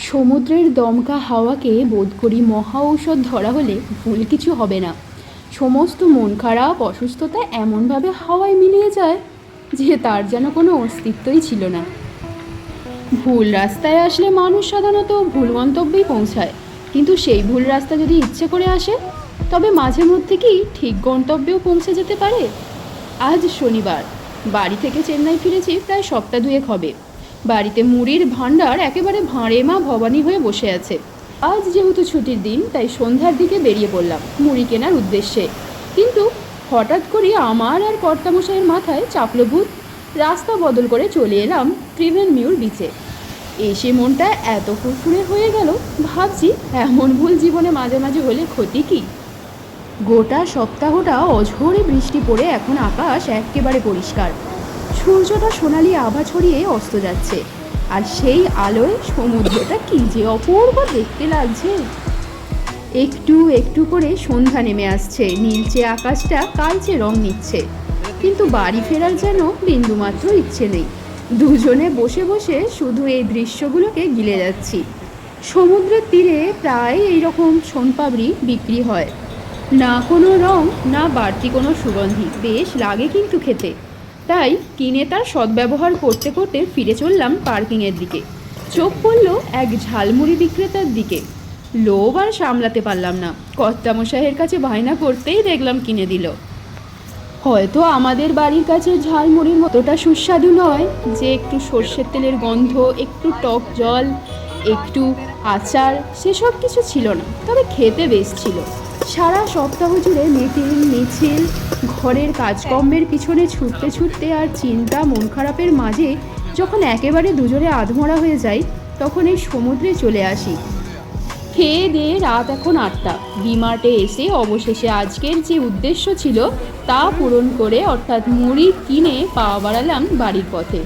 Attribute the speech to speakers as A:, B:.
A: সমুদ্রের দমকা হাওয়াকে বোধ করি মহা ঔষধ ধরা হলে ভুল কিছু হবে না। সমস্ত মন খারাপ অসুস্থতা এমনভাবে হাওয়ায় মিলিয়ে যায় যে তার যেন কোনো অস্তিত্বই ছিল না। ভুল রাস্তায় আসলে মানুষ সাধারণত ভুল গন্তব্যেই পৌঁছায়, কিন্তু সেই ভুল রাস্তা যদি ইচ্ছে করে আসে তবে মাঝে মধ্যে কি ঠিক গন্তব্যেও পৌঁছে যেতে পারে। আজ শনিবার, বাড়ি থেকে চেন্নাই ফিরেছি প্রায় সপ্তাহ দুয়েক হবে। বাড়িতে মুড়ির ভাণ্ডার একেবারে ভাঁড়ে মা ভবানী হয়ে বসে আছে। আজ যেহেতু ছুটির দিন তাই সন্ধ্যার দিকে বেরিয়ে পড়লাম মুড়ি কেনার উদ্দেশ্যে। কিন্তু হঠাৎ করে আমার আর কর্তামশাইয়ের মাথায় চাপলো ভূত। রাস্তা বদল করে চলে এলাম ত্রিভেনমিউর বিচে। এসে মনটা এত ফুরফুরে হয়ে গেল, ভাবছি এমন ভুল জীবনে মাঝে মাঝে হলে ক্ষতি কী। গোটা সপ্তাহটা অঝোরে বৃষ্টি পড়ে এখন আকাশ একেবারে পরিষ্কার। সূর্যটা সোনালি আভা ছড়িয়ে অস্ত যাচ্ছে, আর সেই আলোয় সমুদ্রটা কি যে অপূর্ব দেখতে লাগছে। একটু একটু করে সন্ধ্যা নেমে আসছে, নীলচে আকাশটা কালচে রং নিচ্ছে, কিন্তু বাড়ি ফেরার যেন বিন্দুমাত্র ইচ্ছে নেই। দুজনে বসে বসে শুধু এই দৃশ্যগুলোকে গিলে যাচ্ছি। সমুদ্রের তীরে প্রায় এইরকম সোনপাপড়ি বিক্রি হয়, না কোনো রং না বাড়তি কোনো সুগন্ধি, বেশ লাগে কিন্তু খেতে। তাই কিনে তার সদ্ব্যবহার করতে করতে ফিরে চললাম পার্কিংয়ের দিকে। চোখ পড়ল এক ঝালমুড়ি বিক্রেতার দিকে। লোভ আর সামলাতে পারলাম না, কর্তামশাইয়ের কাছে বায়না করতেই দেখলাম কিনে দিল। হয়তো আমাদের বাড়ির কাছে ঝালমুড়ির মতোটা সুস্বাদু নয়, যে একটু সর্ষের তেলের গন্ধ, একটু টক জল, একটু আচার, সেসব কিছু ছিল না, তবে খেতে বেশ ছিল। সারা সপ্তাহ জুড়ে মিটিং মিছিল, ঘরের কাজকর্মের পিছনে ছুটতে ছুটতে আর চিন্তা মন খারাপের মাঝে যখন একেবারে দুজনে আধমরা হয়ে যায়, তখন এই সমুদ্রে চলে আসি। খেয়ে দিয়ে রাত এখন 8টা। ডিমার্টে এসে অবশেষে আজকের যে উদ্দেশ্য ছিল তা পূরণ করে, অর্থাৎ মুড়ি কিনে পা বাড়ালাম বাড়ির পথে।